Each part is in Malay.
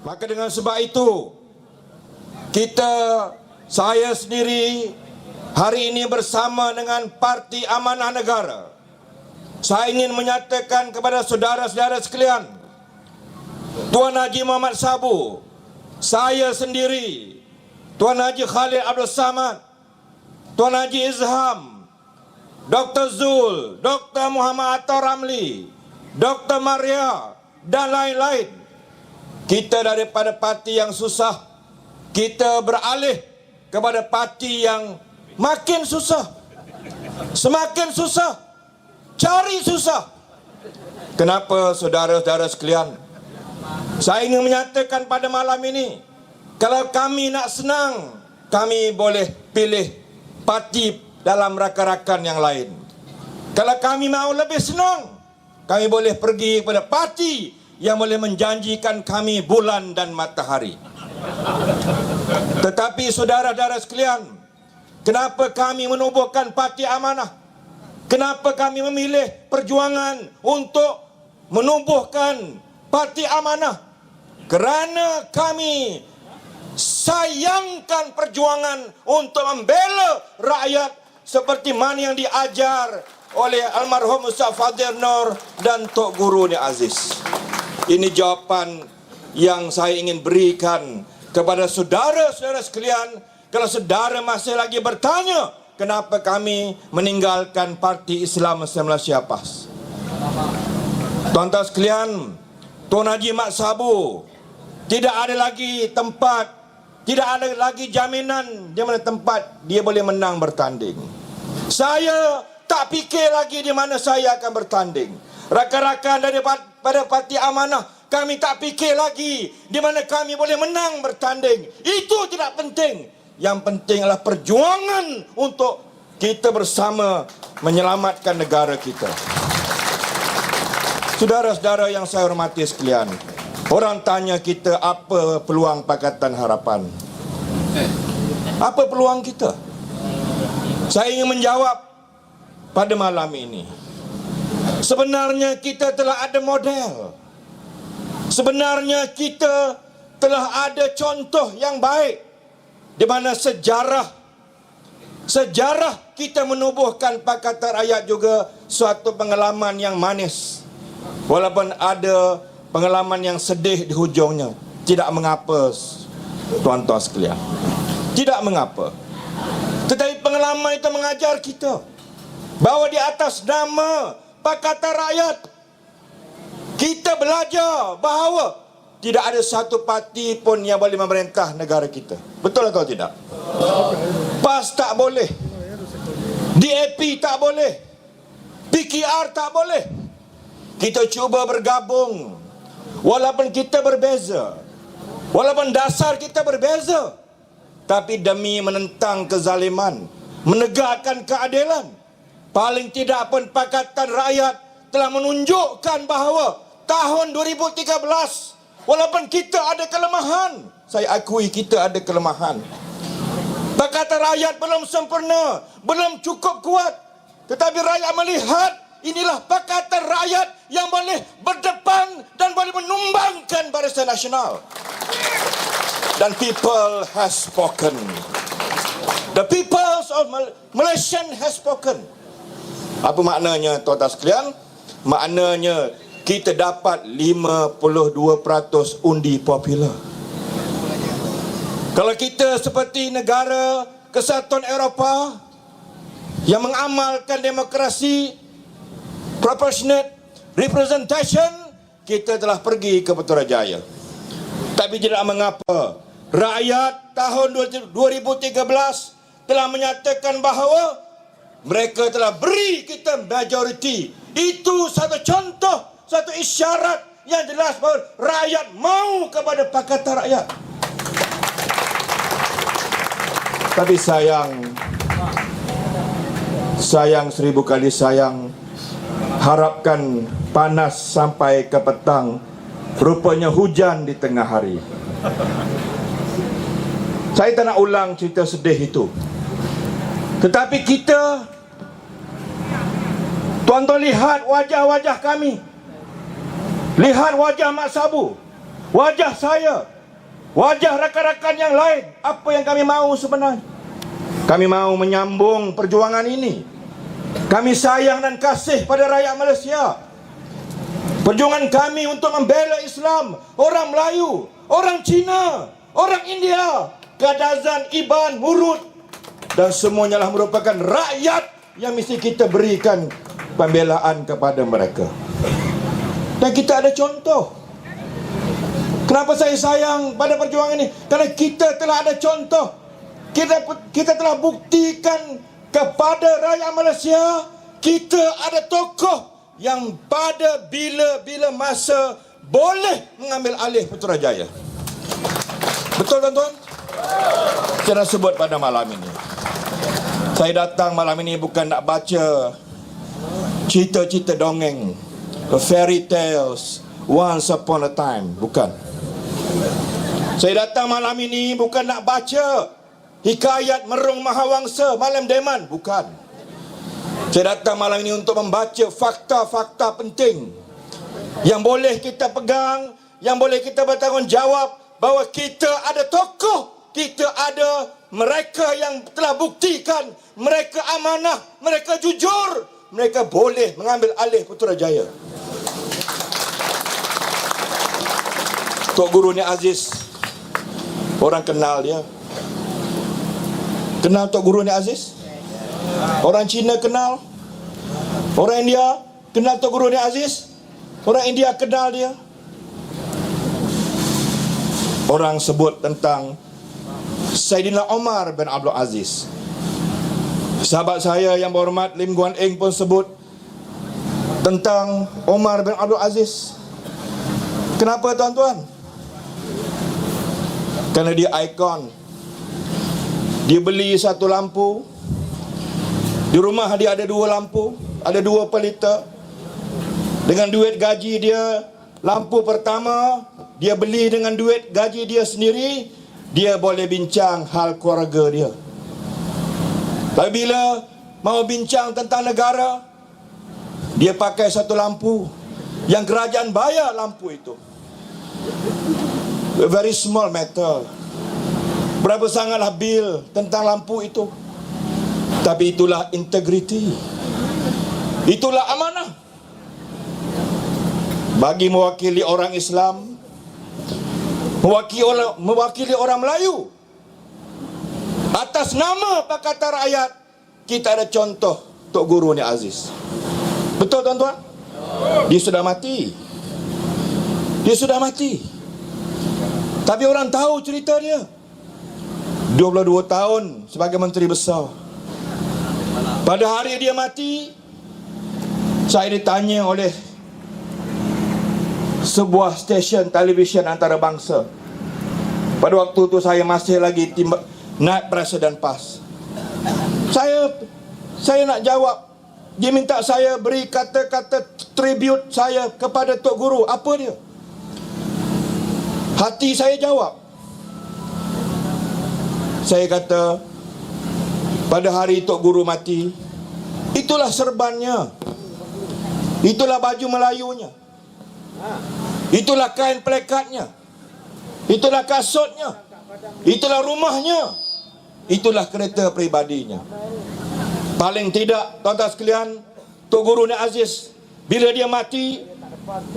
Maka dengan sebab itu, saya sendiri hari ini bersama dengan Parti Amanah Negara, saya ingin menyatakan kepada saudara-saudara sekalian, Tuan Haji Muhammad Sabu, saya sendiri, Tuan Haji Khalid Abdul Samad, Tuan Haji Izham, Dr. Zul, Dr. Muhammad Attar Ramli, Dr. Maria, dan lain-lain. Kita daripada parti yang susah, kita beralih kepada parti yang makin susah, semakin susah, cari susah. Kenapa saudara-saudara sekalian? Saya ingin menyatakan pada malam ini, kalau kami nak senang, kami boleh pilih parti dalam rakan-rakan yang lain. Kalau kami mahu lebih senang, kami boleh pergi kepada parti yang boleh menjanjikan kami bulan dan matahari. Tetapi saudara-saudara sekalian, kenapa kami menubuhkan Parti Amanah? Kenapa kami memilih perjuangan untuk menubuhkan Parti Amanah? Kerana kami sayangkan perjuangan untuk membela rakyat seperti mana yang diajar oleh almarhum Ustaz Fadzil Nur dan Tok Guru Ni Aziz. Ini jawapan yang saya ingin berikan kepada saudara-saudara sekalian. Kalau saudara masih lagi bertanya, kenapa kami meninggalkan Parti Islam Malaysia PAS? Tuan-tuan sekalian, Tuan Haji Mat Sabu, tidak ada lagi tempat, tidak ada lagi jaminan di mana tempat dia boleh menang bertanding. Saya tak fikir lagi di mana saya akan bertanding. Rakan-rakan daripada Parti Amanah, kami tak fikir lagi di mana kami boleh menang bertanding. Itu tidak penting. Yang penting adalah perjuangan untuk kita bersama menyelamatkan negara kita. Saudara-saudara yang saya hormati sekalian, orang tanya kita apa peluang Pakatan Harapan. Apa peluang kita? Saya ingin menjawab pada malam ini. Sebenarnya kita telah ada model. Sebenarnya kita telah ada contoh yang baik di mana sejarah kita menubuhkan Pakatan Rakyat juga suatu pengalaman yang manis. Walaupun ada pengalaman yang sedih di hujungnya. Tidak mengapa, tuan-tuan sekalian. Tidak mengapa. Tetapi pengalaman itu mengajar kita bahawa di atas nama Pakatan Rakyat, kita belajar bahawa tidak ada satu parti pun yang boleh memerintah negara kita. Betul atau tidak? PAS tak boleh, DAP tak boleh, PKR tak boleh. Kita cuba bergabung, walaupun kita berbeza, walaupun dasar kita berbeza, tapi demi menentang kezaliman, menegakkan keadilan. Paling tidak pun Pakatan Rakyat telah menunjukkan bahawa tahun 2013, walaupun kita ada kelemahan, saya akui kita ada kelemahan. Pakatan Rakyat belum sempurna, belum cukup kuat. Tetapi rakyat melihat inilah Pakatan Rakyat yang boleh berdepan dan boleh menumbangkan Barisan Nasional. Dan people has spoken. The people of Malaysia has spoken. Apa maknanya, tuan-tuan sekalian? Maknanya kita dapat 52% undi popular. Kalau kita seperti negara Kesatuan Eropah yang mengamalkan demokrasi, proportionate representation, kita telah pergi ke Putrajaya. Tapi tidak mengapa, rakyat tahun 2013 telah menyatakan bahawa mereka telah beri kita majoriti. Itu satu contoh, satu isyarat yang jelas bahawa rakyat mau kepada Pakatan Rakyat. Tapi sayang seribu kali sayang, harapkan panas sampai ke petang, rupanya hujan di tengah hari. Saya tak nak ulang cerita sedih itu. Tetapi kita, tuan-tuan lihat wajah-wajah kami. Lihat wajah Mat Sabu, wajah saya. wajah rakan-rakan yang lain. Apa yang kami mahu sebenarnya? Kami mahu menyambung perjuangan ini. Kami sayang dan kasih pada rakyat Malaysia. Perjuangan kami untuk membela Islam, orang Melayu, orang Cina, orang India, Kadazan, Iban, Murud, dan semuanya lah merupakan rakyat yang mesti kita berikan pembelaan kepada mereka. Dan kita ada contoh. Kenapa saya sayang pada perjuangan ini? Kerana kita telah ada contoh. Kita telah buktikan kepada rakyat Malaysia, kita ada tokoh yang pada bila-bila masa boleh mengambil alih Putrajaya. Betul tuan-tuan? Saya nak sebut pada malam ini. Saya datang malam ini bukan nak baca cerita-cerita dongeng, fairy tales, once upon a time. Bukan. Saya datang malam ini bukan nak baca hikayat Merung Mahawangsa, Malam Deman. Bukan. Saya datang malam ini untuk membaca fakta-fakta penting yang boleh kita pegang, yang boleh kita bertanggungjawab bahawa kita ada tokoh, kita ada mereka yang telah buktikan mereka amanah, mereka jujur, mereka boleh mengambil alih Putrajaya. Tok Guru ni Aziz, orang kenal dia. Kenal Tok Guru ni Aziz? Orang Cina kenal, orang India kenal Tok Guru ni Aziz, orang India kenal dia. Orang sebut tentang Saidina Omar bin Abdul Aziz. Sahabat saya yang berhormat Lim Guan Eng pun sebut tentang Omar bin Abdul Aziz. Kenapa tuan-tuan? Kerana dia ikon. Dia beli satu lampu. Di rumah dia ada dua lampu, ada dua pelita. Dengan duit gaji dia, lampu pertama dia beli dengan duit gaji dia sendiri. Dia boleh bincang hal keluarga dia. Tapi bila mau bincang tentang negara, dia pakai satu lampu yang kerajaan bayar lampu itu. A very small matter. Berapa sangatlah bil tentang lampu itu. Tapi itulah integriti. Itulah amanah. Bagi mewakili orang Islam, mewakili orang Melayu, atas nama Pakatan Rakyat, kita ada contoh Tok Guru ni Aziz. Betul tuan-tuan? Dia sudah mati. Dia sudah mati. Tapi orang tahu cerita dia. 22 tahun sebagai Menteri Besar. Pada hari dia mati, saya ditanya oleh sebuah stesen televisyen antarabangsa. Pada waktu itu saya masih lagi naik Presiden PAS. Saya nak jawab. Dia minta saya beri kata-kata tribute saya kepada Tok Guru. Apa dia? Hati saya jawab. Saya kata, pada hari Tok Guru mati, itulah serbannya, itulah baju Melayunya, itulah kain plekatnya, itulah kasutnya, itulah rumahnya, itulah kereta peribadinya. Paling tidak, tuan-tuan sekalian, Tok Guru ni Aziz, bila dia mati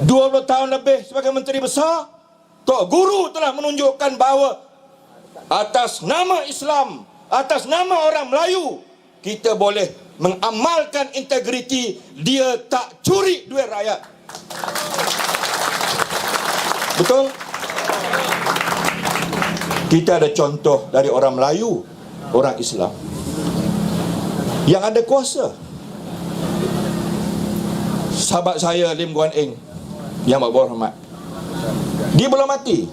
20 tahun lebih sebagai Menteri Besar, Tok Guru telah menunjukkan bahawa atas nama Islam, atas nama orang Melayu, kita boleh mengamalkan integriti. Dia tak curi duit rakyat. Betul? Kita ada contoh dari orang Melayu, orang Islam yang ada kuasa. Sahabat saya Lim Guan Eng yang berhormat, dia belum mati,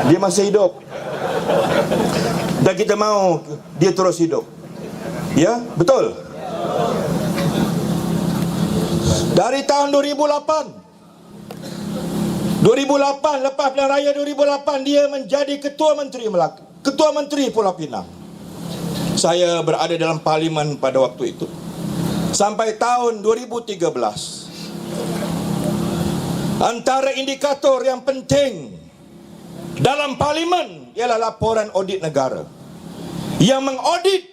dia masih hidup, dan kita mahu dia terus hidup. Ya, betul. Dari tahun 2008, lepas pilihan raya 2008, dia menjadi Ketua Menteri Melaka, Ketua Menteri Pulau Pinang. Saya berada dalam parlimen pada waktu itu sampai tahun 2013. Antara indikator yang penting dalam parlimen ialah laporan audit negara yang mengaudit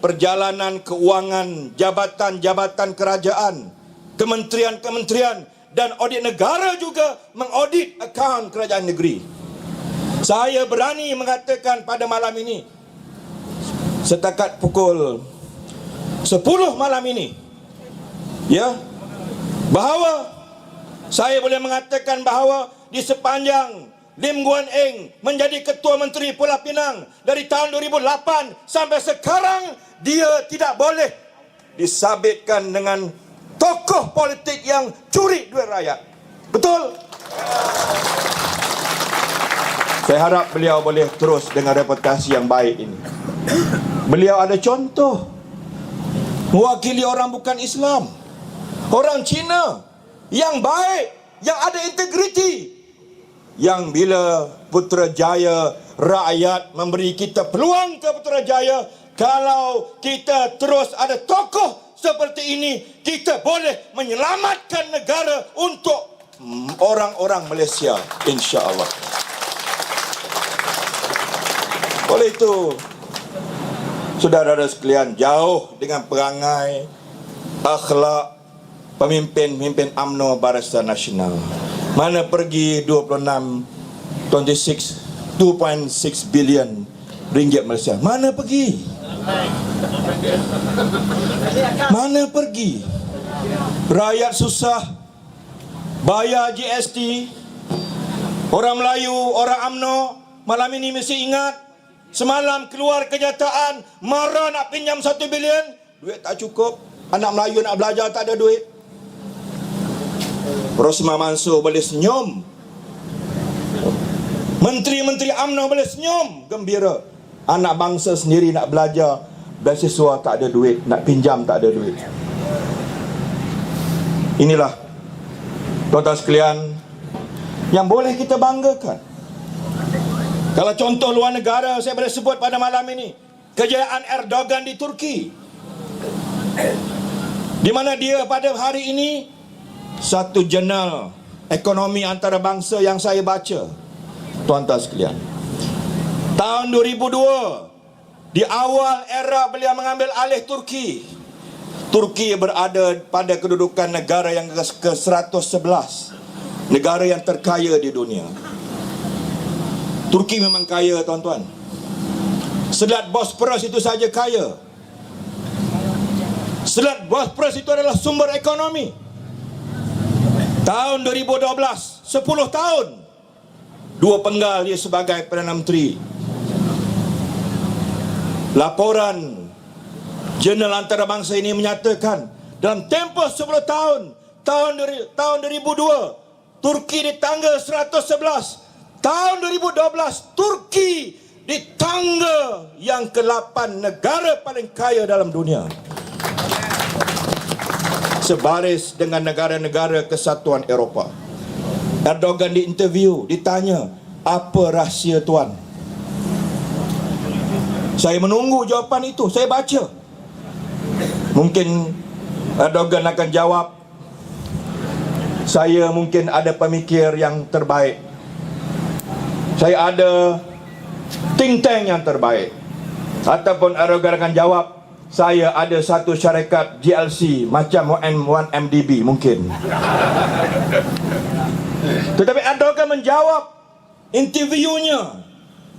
perjalanan keuangan jabatan-jabatan kerajaan, kementerian-kementerian, dan audit negara juga mengaudit akaun kerajaan negeri. Saya berani mengatakan pada malam ini, setakat pukul 10 malam ini, ya, bahawa saya boleh mengatakan bahawa di sepanjang Lim Guan Eng menjadi Ketua Menteri Pulau Pinang dari tahun 2008 sampai sekarang, dia tidak boleh disabitkan dengan tokoh politik yang curi duit rakyat. Betul? Saya harap beliau boleh terus dengan reputasi yang baik ini. Beliau ada contoh mewakili orang bukan Islam, orang Cina yang baik, yang ada integriti, yang bila Putrajaya rakyat memberi kita peluang ke Putrajaya, kalau kita terus ada tokoh seperti ini, kita boleh menyelamatkan negara untuk orang-orang Malaysia, insya-Allah. Oleh itu, saudara-saudara sekalian, jauh dengan perangai, akhlak pemimpin-pemimpin UMNO Barisan Nasional. Mana pergi 2.6 bilion ringgit Malaysia? Mana pergi? Mana pergi? Rakyat susah bayar GST. Orang Melayu, orang UMNO malam ini mesti ingat, semalam keluar kenyataan marah nak pinjam 1 bilion, duit tak cukup. Anak Melayu nak belajar tak ada duit. Rosmah Mansur boleh senyum, menteri-menteri UMNO boleh senyum gembira. Anak bangsa sendiri nak belajar, beasiswa tak ada duit, nak pinjam tak ada duit. Inilah, tuan-tuan sekalian, yang boleh kita banggakan. Kalau contoh luar negara, saya boleh sebut pada malam ini kejayaan Erdogan di Turki, di mana dia pada hari ini, satu jurnal ekonomi antarabangsa yang saya baca, tuan-tuan sekalian, tahun 2002, di awal era beliau mengambil alih Turki, Turki berada pada kedudukan negara yang ke-111, negara yang terkaya di dunia. Turki memang kaya, tuan-tuan. Selat Bosporus itu saja kaya. Selat Bosporus itu adalah sumber ekonomi. Tahun 2012, 10 tahun, 2 penggal dia sebagai Perdana Menteri. Laporan jurnal antarabangsa ini menyatakan dalam tempoh 10 tahun, tahun 2002 Turki di tangga 111, tahun 2012 Turki di tangga yang ke-8 negara paling kaya dalam dunia, sebaris dengan negara-negara kesatuan Eropah. Erdogan diinterview, ditanya, apa rahsia tuan? Saya menunggu jawapan itu, saya baca. Mungkin Erdogan akan jawab, saya mungkin ada pemikir yang terbaik, saya ada think tank yang terbaik. Ataupun Erdogan akan jawab, saya ada satu syarikat GLC macam 1MDB mungkin. Tetapi Erdogan menjawab interviewnya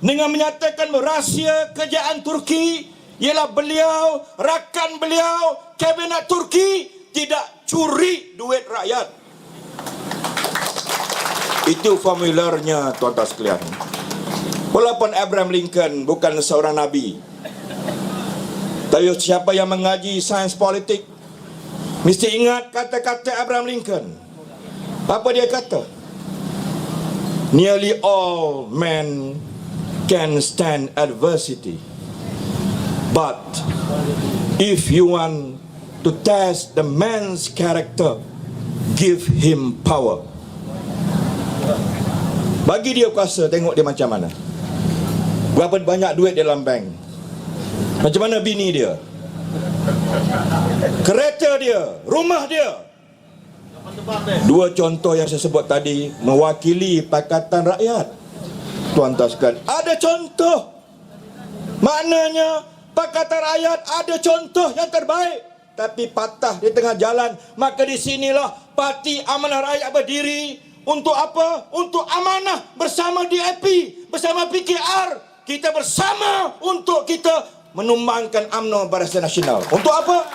dengan menyatakan rahsia kejayaan Turki ialah beliau, rakan beliau, kabinet Turki tidak curi duit rakyat. Itu formularnya, tuan-tuan sekalian. Walaupun Abraham Lincoln bukan seorang nabi, tapi siapa yang mengaji sains politik mesti ingat kata-kata Abraham Lincoln. Apa dia kata? Nearly all men can stand adversity, but if you want to test the man's character, give him power. Bagi dia kuasa, tengok dia macam mana. Berapa banyak duit dalam bank, macam mana bini dia, kereta dia, rumah dia. Dua contoh yang saya sebut tadi mewakili Pakatan Rakyat. Tuan-tuan sekalian, ada contoh. Maknanya Pakatan Rakyat ada contoh yang terbaik, tapi patah di tengah jalan. Maka di sinilah Parti Amanah Rakyat berdiri. Untuk apa? Untuk amanah bersama DAP, bersama PKR. Kita bersama untuk kita menumbangkan UMNO Barisan Nasional. Untuk apa?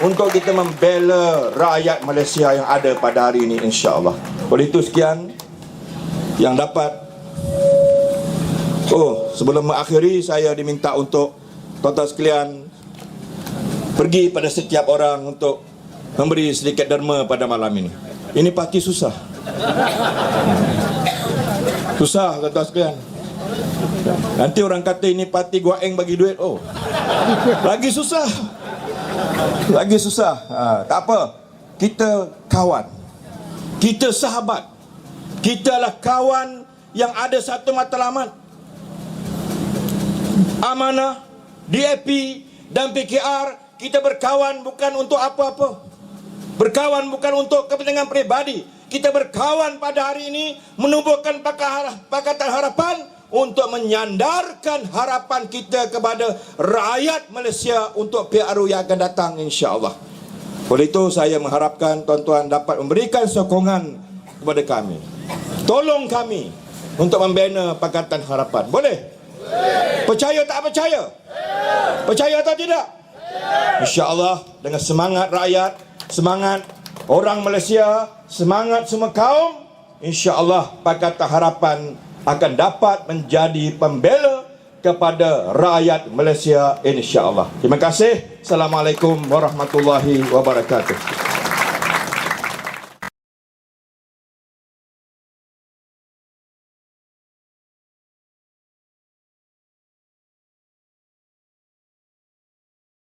Untuk kita membela rakyat Malaysia yang ada pada hari ini, insya-Allah. Oleh itu sekian yang dapat. Sebelum mengakhiri, saya diminta untuk tuan-tuan sekalian pergi pada setiap orang untuk memberi sedikit derma pada malam ini. Ini parti susah. Susah, tuan-tuan sekalian. Nanti orang kata ini parti Guaeng bagi duit. Lagi susah. Lagi susah. Tak apa. Kita kawan. Kita sahabat. Kita adalah kawan yang ada satu matlamat. Amanah, DAP dan PKR, kita berkawan bukan untuk apa-apa. Berkawan bukan untuk kepentingan peribadi. Kita berkawan pada hari ini menubuhkan Pakatan Harapan untuk menyandarkan harapan kita kepada rakyat Malaysia untuk PRU yang akan datang, insya-Allah. Oleh itu saya mengharapkan tuan-tuan dapat memberikan sokongan kepada kami. Tolong kami untuk membina Pakatan Harapan. Boleh? Percaya tak percaya? Percaya atau tidak? Insya-Allah dengan semangat rakyat, semangat orang Malaysia, semangat semua kaum, insya-Allah Pakatan Harapan akan dapat menjadi pembela kepada rakyat Malaysia, insya-Allah. Terima kasih. Assalamualaikum warahmatullahi wabarakatuh.